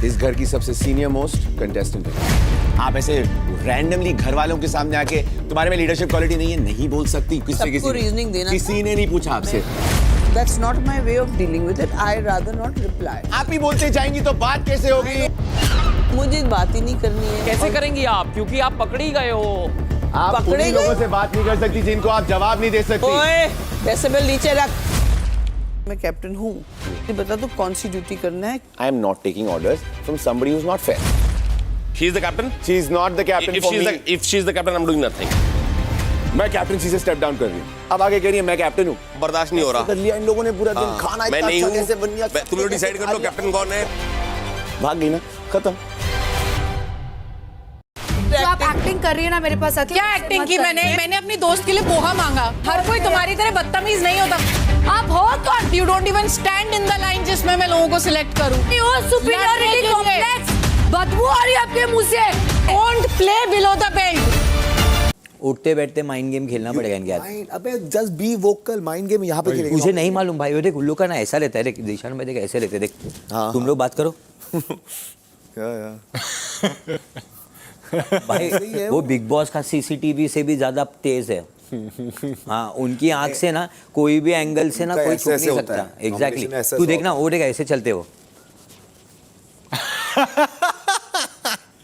इस घर की सबसे सीनियर मोस्ट कंटेस्टेंट है। आप ऐसे रैंडमली घर वालों के सामने आके तुम्हारे में लीडरशिप क्वालिटी नहीं है, नहीं बोल सकती। सबको रीजनिंग देना किसी ने नहीं पूछा आपसे। That's not my way of dealing with it. I rather not reply. आप ही बोलते जाएंगी तो बात कैसे होगी? मुझे बात ही नहीं करनी है। कैसे करेंगी आप, क्योंकि आप पकड़ी गए हो। आप उन्हीं लोगों से बात नहीं कर सकती जिनको आप जवाब नहीं दे सकती। ओए, डेसिबल नीचे रख। मैं कैप्टन हूँ। ये बता तू कौन सी ड्यूटी करना है? I am not taking orders from somebody who's not fair. She is the captain. She is not the captain for me. If she is the captain, I'm doing nothing. मैं captaincy से step down कर रही हूँ। अब आगे कह रही है मैं कैप्टन हूँ। बर्दाश्त नहीं हो रहा। कर लिया इन लोगों ने पूरा दिन खाना मैं इतना नहीं अच्छा हूँ। कैसे बन गया? तुम लोग डिसाइड कर लो कैप्टन कौन है। भाग गई ना, खत्म। जो आप एक्टिंग कर रही है ना मेरे पास आती है। क्या एक्टिंग की मैंने अपनी दोस्त के लिए पोहा मांगा। हर कोई तुम्हारी तरह बदतमीज नहीं होता। आप हो कौन? You don't even stand in the line जिसमें मैं लोगों को सिलेक्ट करूं। Superiority complex. बदबू आ रही है आपके मुंह से। Don't play below the belt. उठते बैठते माइंड गेम खेलना पड़ेगा इनके हाथ। अबे just be vocal, mind game यहाँ पे खेलेंगे। मुझे नहीं मालूम भाई, वो देख उल्लू का ना ऐसा रहता है, देख दिशान में देख ऐसे रहते, देख तुम लोग बात करो। भाई वो बिग बॉस का सीसीटीवी से भी ज्यादा तेज है। हाँ, उनकी आंख से ना कोई भी एंगल से ना कोई छुप नहीं सकता। एग्जैक्टली, तू देखना वो देख ऐसे चलते हो।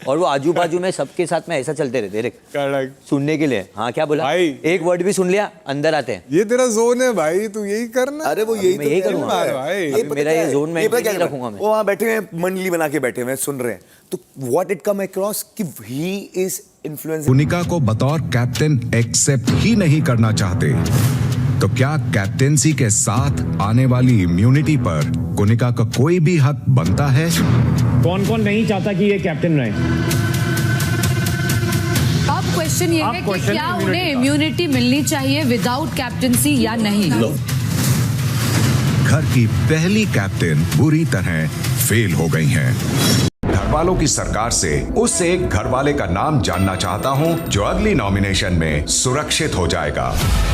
और वो आजू बाजू में सबके साथ में ऐसा चलते रहते, देख सुनने के लिए। हाँ क्या बोला भाई? एक वर्ड भी सुन लिया अंदर आते हैं। ये तेरा जोन है भाई, तू यही करना। अरे वो यही मैं यही करूंगा भाई। अभी मेरा ये जोन में नहीं रखूंगा मैं। वो वहाँ बैठे हैं, मंडली बना के बैठे हुए सुन रहे हैं, तो व्हाट इट कम अक्रॉस कि ही इज इन्फ्लुएंसिंग। कुनिका को बतौर कैप्टन एक्सेप्ट ही नहीं करना चाहते, तो क्या कैप्टेंसी के साथ आने वाली इम्यूनिटी पर कुनिका का कोई भी हक बनता है? कौन कौन नहीं चाहता कि ये कैप्टन रहे? अब क्वेश्चन ये है कि क्या उन्हें इम्यूनिटी मिलनी चाहिए विदाउट कैप्टनसी या नहीं? घर की पहली कैप्टन बुरी तरह फेल हो गई हैं। घरवालों की सरकार से उस एक घरवाले का नाम जानना चाहता हूं जो अगली नॉमिनेशन में सुरक्षित हो जाएगा।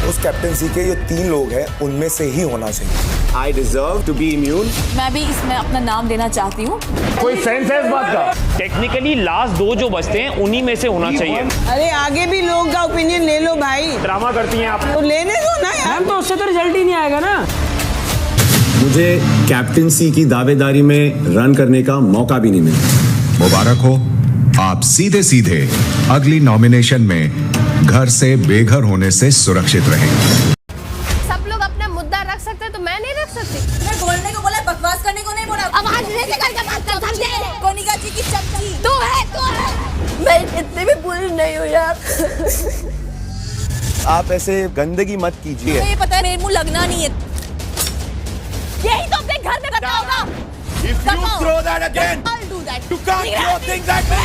उस कैप्टेंसी के जो 3 लोग हैं उनमें से ही होना चाहिए। I deserve to be immune. मैं भी इसमें अपना नाम देना चाहती हूँ। कोई सेंस है इस बात का? टेक्निकली लास्ट 2 जो बचते हैं उन्हीं में से होना चाहिए। अरे आगे भी लोग का ओपिनियन ले लो भाई। ड्रामा करती हैं आप। तो लेने दो ना यार। तो उससे तो रिजल्ट ही नहीं आएगा ना। मुझे कैप्टेंसी की दावेदारी में रन करने का मौका भी नहीं मिला। मुबारक हो, आप सीधे सीधे अगली नॉमिनेशन में घर से बेघर होने से सुरक्षित रहेंगे। सब लोग अपना मुद्दा रख सकते हैं तो मैं नहीं रख सकती। मैं बोलने को बोला, बकवास करने को नहीं बोला। आवाज नीचे करके बात कर सकते हैं। कोनिका जी की चमची तू है। मैं इतनी भी बुरी नहीं हूँ यार। आप ऐसे गंदगी मत कीजिए। मुझे ये पता है मेरे मुंह लगना नहीं है। यही तो अपने घर में करना होगा। If you throw that again, I'll do that. you can't throw things at me.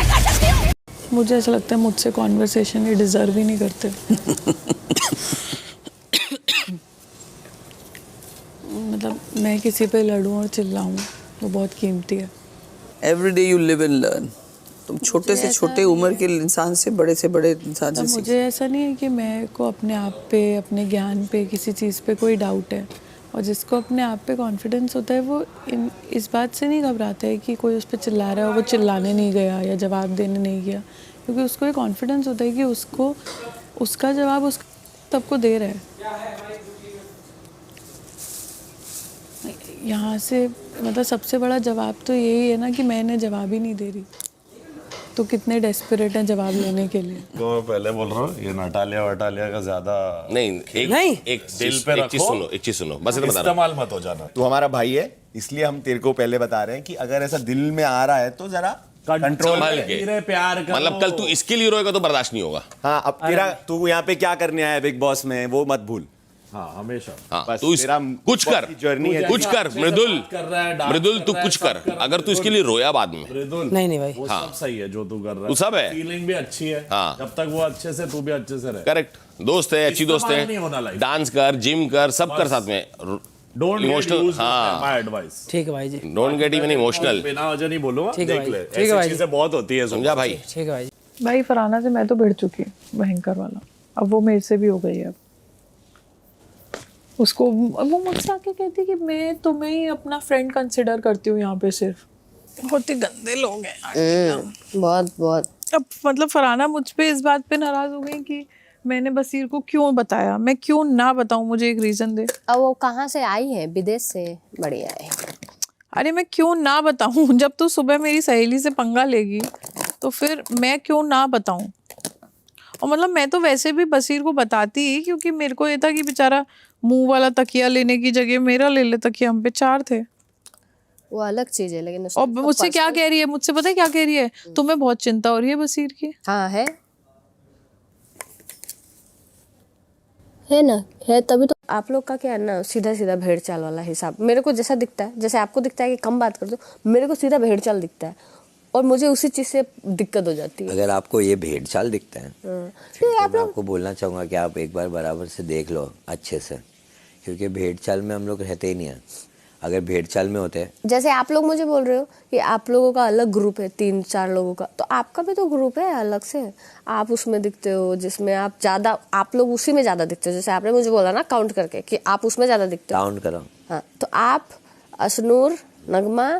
मुझे ऐसा लगता है मुझसे कॉन्वर्सेशन ये डिजर्व ही नहीं करते। मतलब मैं किसी पे लड़ूं और चिल्लाऊं वो बहुत कीमती है। Every day you live and learn. तुम छोटे से छोटे उम्र के इंसान से बड़े इंसान से मुझे ऐसा नहीं है कि मैं को अपने आप पे, अपने ज्ञान पे, किसी चीज़ पे कोई डाउट है। और जिसको अपने आप पे कॉन्फिडेंस होता है वो इस बात से नहीं घबराता है कि कोई उस पर चिल्ला रहा है और वो चिल्लाने नहीं गया या जवाब देने नहीं गया, क्योंकि उसको ये कॉन्फिडेंस होता है कि उसको उसका जवाब उस सबको दे रहा है। यहाँ से मतलब सबसे बड़ा जवाब तो यही है ना कि मैं इन्हें जवाब ही नहीं दे रही, तो कितने डेस्परेट हैं जवाब लेने के लिए। तो मैं पहले बोल रहा हूँ ये नटालिया का ज्यादा नहीं, एक चीज सुनो, बस इतना बता रहा हूँ। इस्तेमाल मत हो जाना। तू हमारा भाई है, इसलिए हम तेरे को पहले बता रहे हैं कि अगर ऐसा दिल में आ रहा है तो जरा कंट्रोल संभाल के। प्यार का मतलब कल तू इसके लिए रोएगा तो बर्दाश्त नहीं होगा। हाँ, अब तेरा तू यहाँ पे क्या करने आया है बिग बॉस में वो मत भूल। हाँ, हमेशा। हाँ, तू कुछ कर, जर्नी है, कुछ कर मृदुल तू कुछ कर। अगर तू इसके लिए रोया बाद में नहीं भाई, वो सब सही है जो तू कर रहा है। तू सब है, फीलिंग भी अच्छी है। हाँ, जब तक वो अच्छे से तू भी अच्छे से रहे। करेक्ट, दोस्त है, अच्छी दोस्त है, डांस कर, जिम कर, सब कर साथ में। डोंट इमोशनल, हाँ, माय एडवाइस। ठीक है भाई जी, डोंट गेट इवन इमोशनल। बिना वजह नहीं बोलूंगा, देख ले, ठीक है भाई, ऐसी चीजें बहुत होती है, समझा भाई? ठीक है भाई। भाई फरहाना से मैं तो भिड़ चुकी हूँ भयंकर वाला, अब वो मेरे से भी हो गई है। अब उसको वो मुझसे आके कहती कि मैं तुम्हें ही अपना फ्रेंड कंसिडर करती हूँ यहाँ पे सिर्फ। बहुत ही गंदे लोग हैं यार। बहुत बहुत। अब मतलब फरहाना मुझ पे इस बात पे नाराज हो गई कि मैंने बसीर को क्यों बताया। मैं क्यों ना बताऊं, मुझे एक रीजन दे। अब वो कहाँ से आई है? विदेश से। बढ़िया है। अरे मैं क्यों ना बताऊं? जब तू सुबह मेरी सहेली से पंगा लेगी तो फिर मैं क्यों ना बताऊं? और मतलब मैं तो वैसे भी बसीर को बताती ही, क्योंकि मेरे को ये था कि बेचारा मुंह वाला तकिया लेने की जगह मेरा ले ले तकिया। हम पे 4 थे। वो अलग चीज है, लेकिन और मुझसे क्या कह रही है? मुझसे पता है क्या कह रही है? तुम्हें बहुत चिंता हो रही है बसीर की। हाँ है ना, है तभी तो। आप लोग का क्या है ना, सीधा सीधा भेड़ चाल वाला हिसाब। मेरे को जैसा दिखता है, जैसे आपको दिखता है कि कम बात कर दो, मेरे को सीधा भेड़ चाल दिखता है और मुझे उसी चीज से दिक्कत हो जाती है। अगर आपको ये भेड़ चाल दिखता है तो तो मैं आपको बोलना चाहूँगा कि आप एक बार बराबर से देख लो अच्छे से, क्योंकि भेड़ चाल में हम लोग रहते ही नहीं हैं। अगर भेड़ चाल में होते हैं, जैसे आप लोग मुझे बोल रहे हो कि आप लोगों का अलग ग्रुप है, 3-4 लोगों का, तो आपका भी तो ग्रुप है अलग से। आप उसमें दिखते हो जिसमें आप ज्यादा, आप लोग उसी में ज्यादा दिखते हो। जैसे आपने मुझे बोला ना काउंट करके कि आप उसमें ज्यादा दिखते हो। काउंट करो। हाँ, तो आप, असनूर, नगमा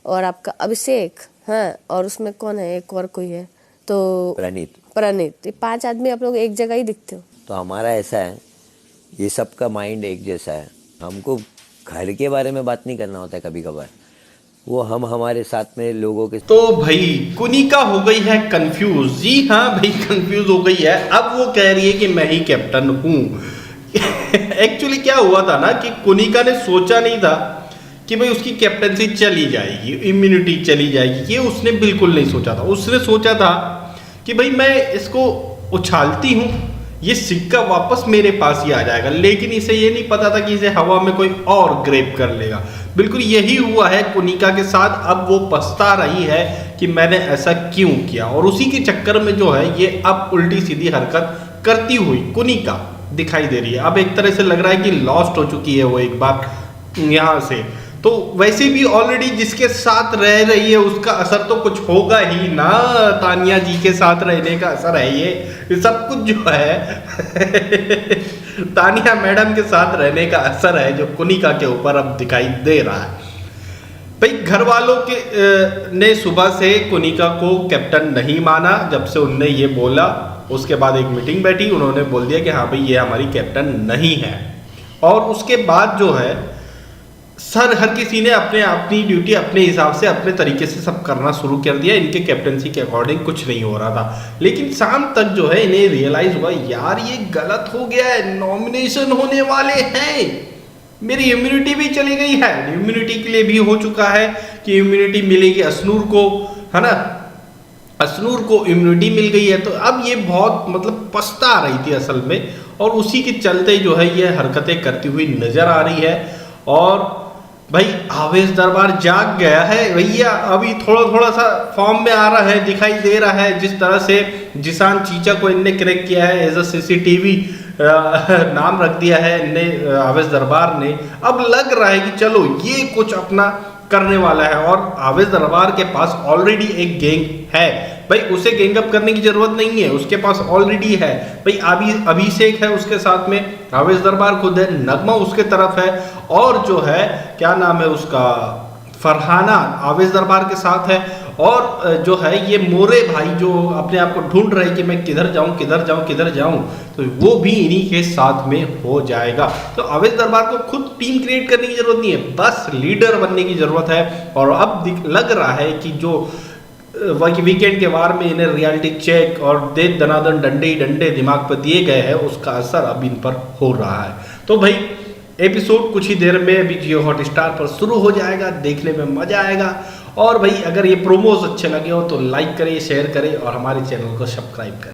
और आपका अभिषेक, हाँ, और उसमें कौन है, एक और कोई है तो प्रणीत। ये 5 आदमी आप लोग एक जगह ही दिखते हो। तो हमारा ऐसा है, ये सबका माइंड एक जैसा है। हमको घर के बारे में बात नहीं करना होता है कभी कभार, वो हम हमारे साथ में लोगों के। तो भाई कुनिका हो गई है कंफ्यूज। जी हाँ भाई, कंफ्यूज हो गई है। अब वो कह रही है कि मैं ही कैप्टन हूँ। एक्चुअली क्या हुआ था ना कि कुनिका ने सोचा नहीं था कि भाई उसकी कैप्टनसी चली जाएगी, इम्यूनिटी चली जाएगी। ये उसने बिल्कुल नहीं सोचा था। उसने सोचा था कि भाई मैं इसको उछालती हूँ, ये सिक्का वापस मेरे पास ही आ जाएगा। लेकिन इसे ये नहीं पता था कि इसे हवा में कोई और ग्रैब कर लेगा। बिल्कुल यही हुआ है कुनिका के साथ। अब वो पछता रही है कि मैंने ऐसा क्यों किया, और उसी के चक्कर में जो है ये अब उल्टी सीधी हरकत करती हुई कुनिका दिखाई दे रही है। अब एक तरह से लग रहा है कि लॉस्ट हो चुकी है वो एक बार यहाँ से। तो वैसे भी ऑलरेडी जिसके साथ रह रही है उसका असर तो कुछ होगा ही ना। तानिया जी के साथ रहने का असर है ये सब कुछ जो है। तानिया मैडम के साथ रहने का असर है जो कुनिका के ऊपर अब दिखाई दे रहा है। भाई घर वालों के ने सुबह से कुनिका को कैप्टन नहीं माना। जब से उनने ये बोला उसके बाद एक मीटिंग बैठी, उन्होंने बोल दिया कि हाँ भाई ये हमारी कैप्टन नहीं है। और उसके बाद जो है हर किसी ने अपनी ड्यूटी अपने हिसाब से अपने तरीके से सब करना शुरू कर दिया। इनके कैप्टनसी के अकॉर्डिंग कुछ नहीं हो रहा था। लेकिन शाम तक जो है इन्हें रियलाइज हुआ यार ये गलत हो गया है, नॉमिनेशन होने वाले हैं, मेरी इम्यूनिटी भी चली गई है। इम्यूनिटी के लिए भी हो चुका है कि इम्यूनिटी मिलेगी असनूर को, है ना, असनूर को इम्यूनिटी मिल गई है। तो अब ये बहुत मतलब पछता रही थी असल में, और उसी के चलते जो है ये हरकतें करती हुई नजर आ रही है। और भाई आवेश दरबार जाग गया है भैया, अभी थोड़ा सा फॉर्म में आ रहा है, दिखाई दे रहा है। जिस तरह से जिसान चीचा को इनने क्रैक किया है, एज अ CCTV नाम रख दिया है इनने, आवेश दरबार ने। अब लग रहा है कि चलो ये कुछ अपना करने वाला है। और आवेश दरबार के पास ऑलरेडी एक गैंग है भाई, उसे गैंग अप करने की जरूरत नहीं है, उसके पास ऑलरेडी है भाई। अभिषेक है उसके साथ में, आवेश दरबार खुद है, नगमा उसके तरफ है, और जो है क्या नाम है उसका, फरहाना आवेश दरबार के साथ है। और जो है ये मोरे भाई जो अपने आप को ढूंढ रहे कि मैं किधर जाऊं, तो वो भी इन्हीं के साथ में हो जाएगा। तो आवेश दरबार को खुद टीम क्रिएट करने की जरूरत नहीं है, बस लीडर बनने की जरूरत है। और अब लग रहा है कि जो वीकेंड के वार में इन्हें रियलिटी चेक और दे दनादन डंडे दिमाग पर दिए गए हैं, उसका असर अब इन पर हो रहा है। तो भाई एपिसोड कुछ ही देर में अभी जियो हॉटस्टार पर शुरू हो जाएगा, देखने में मजा आएगा। और भाई अगर ये प्रोमोज अच्छे लगे हो तो लाइक करें, शेयर करें और हमारे चैनल को सब्सक्राइब करें।